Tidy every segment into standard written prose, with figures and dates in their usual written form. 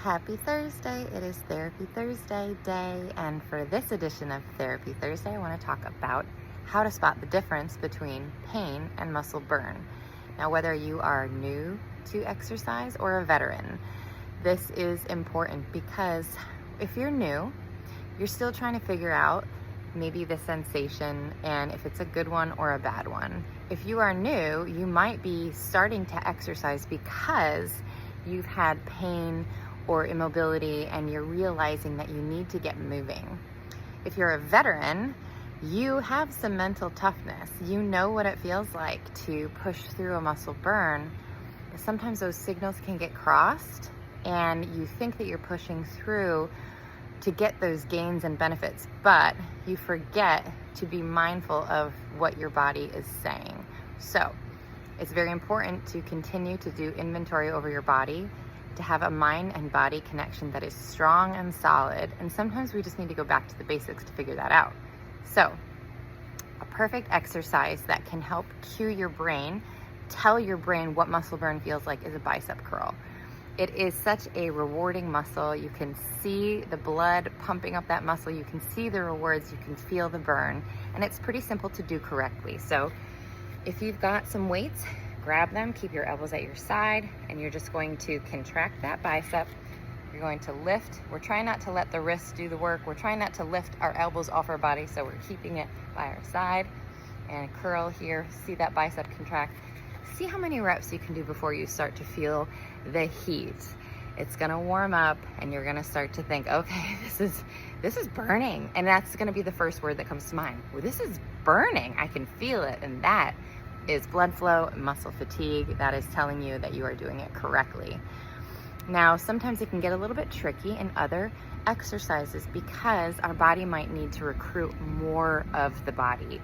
Happy Thursday. It is Therapy Thursday day, and for this edition of Therapy Thursday, I want to talk about how to spot the difference between pain and muscle burn. Now, whether you are new to exercise or a veteran, this is important because if you're new, you're still trying to figure out maybe the sensation and if it's a good one or a bad one. If you are new, you might be starting to exercise because you've had pain or immobility and you're realizing that you need to get moving. If you're a veteran, you have some mental toughness. You know what it feels like to push through a muscle burn. But sometimes those signals can get crossed and you think that you're pushing through to get those gains and benefits, but you forget to be mindful of what your body is saying. So it's very important to continue to do inventory over your body, to have a mind and body connection that is strong and solid. And sometimes we just need to go back to the basics to figure that out. So a perfect exercise that can help cue your brain, tell your brain what muscle burn feels like, is a bicep curl. It is such a rewarding muscle. You can see the blood pumping up that muscle. You can see the rewards. You can feel the burn. And it's pretty simple to do correctly. So if you've got some weights, grab them, keep your elbows at your side, and you're just going to contract that bicep. You're going to lift. We're trying not to let the wrists do the work. We're trying not to lift our elbows off our body, so we're keeping it by our side. And curl here, see that bicep contract. See how many reps you can do before you start to feel the heat. It's gonna warm up and you're gonna start to think, okay, this is burning. And that's gonna be the first word that comes to mind. Well, this is burning, I can feel it. And that is blood flow, muscle fatigue. That is telling you that you are doing it correctly. Now, sometimes it can get a little bit tricky in other exercises because our body might need to recruit more of the body.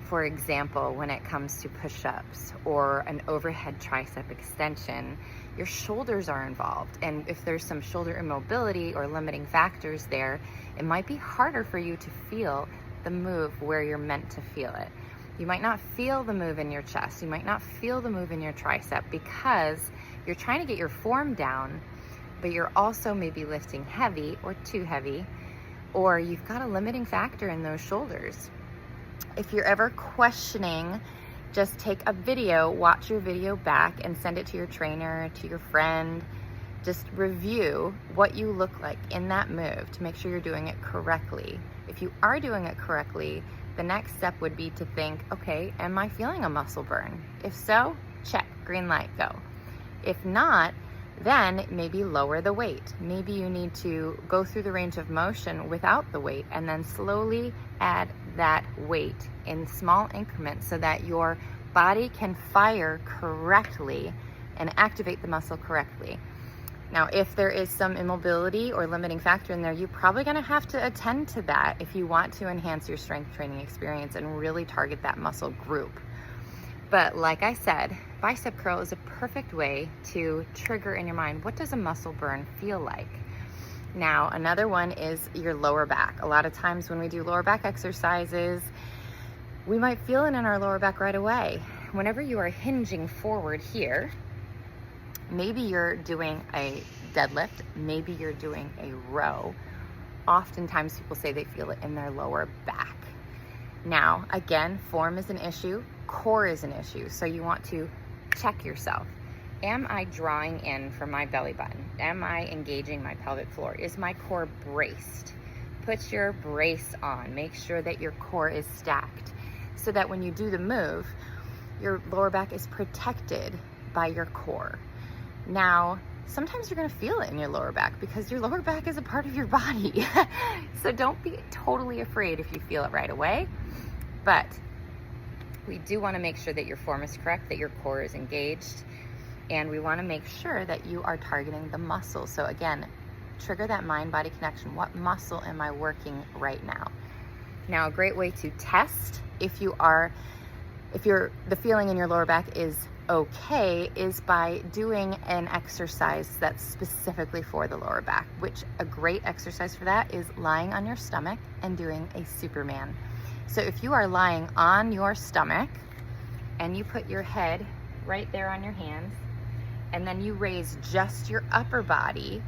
For example, when it comes to push-ups or an overhead tricep extension, your shoulders are involved. And if there's some shoulder immobility or limiting factors there, it might be harder for you to feel the move where you're meant to feel it. You might not feel the move in your chest. You might not feel the move in your tricep because you're trying to get your form down, but you're also maybe lifting heavy or too heavy, or you've got a limiting factor in those shoulders. If you're ever questioning, just take a video, watch your video back and send it to your trainer, to your friend. Just review what you look like in that move to make sure you're doing it correctly. If you are doing it correctly, the next step would be to think, okay, am I feeling a muscle burn? If so, check, green light, go. If not, then maybe lower the weight. Maybe you need to go through the range of motion without the weight and then slowly add that weight in small increments so that your body can fire correctly and activate the muscle correctly. Now, if there is some immobility or limiting factor in there, you're probably gonna have to attend to that if you want to enhance your strength training experience and really target that muscle group. But like I said, bicep curl is a perfect way to trigger in your mind, what does a muscle burn feel like? Now, another one is your lower back. A lot of times when we do lower back exercises, we might feel it in our lower back right away. Whenever you are hinging forward here, maybe you're doing a deadlift, maybe you're doing a row. Oftentimes people say they feel it in their lower back. Now, again, form is an issue, core is an issue. So you want to check yourself. Am I drawing in from my belly button? Am I engaging my pelvic floor? Is my core braced? Put your brace on. Make sure that your core is stacked so that when you do the move, your lower back is protected by your core. Now, sometimes you're gonna feel it in your lower back because your lower back is a part of your body. So don't be totally afraid if you feel it right away. But we do wanna make sure that your form is correct, that your core is engaged, and we wanna make sure that you are targeting the muscle. So again, trigger that mind-body connection. What muscle am I working right now? Now, a great way to test if the feeling in your lower back is okay is by doing an exercise that's specifically for the lower back, which a great exercise for that is lying on your stomach and doing a Superman. So if you are lying on your stomach and you put your head right there on your hands, and then you raise just your upper body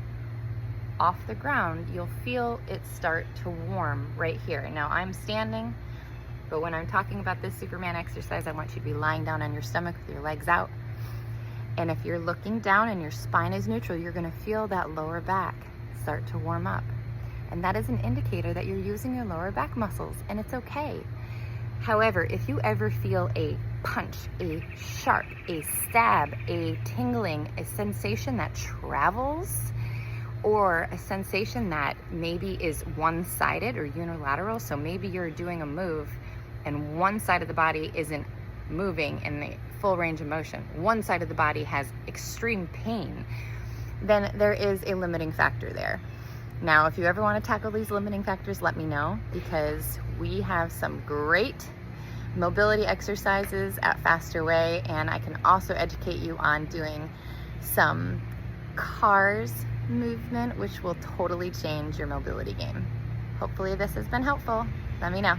off the ground, you'll feel it start to warm right here. Now I'm standing, but when I'm talking about this Superman exercise, I want you to be lying down on your stomach with your legs out. And if you're looking down and your spine is neutral, you're gonna feel that lower back start to warm up. And that is an indicator that you're using your lower back muscles, and it's okay. However, if you ever feel a punch, a sharp, a stab, a tingling, a sensation that travels, or a sensation that maybe is one-sided or unilateral, so maybe you're doing a move and one side of the body isn't moving in the full range of motion, one side of the body has extreme pain, then there is a limiting factor there. Now, if you ever want to tackle these limiting factors, let me know, because we have some great mobility exercises at Faster Way, and I can also educate you on doing some cars movement, which will totally change your mobility game. Hopefully this has been helpful. Let me know.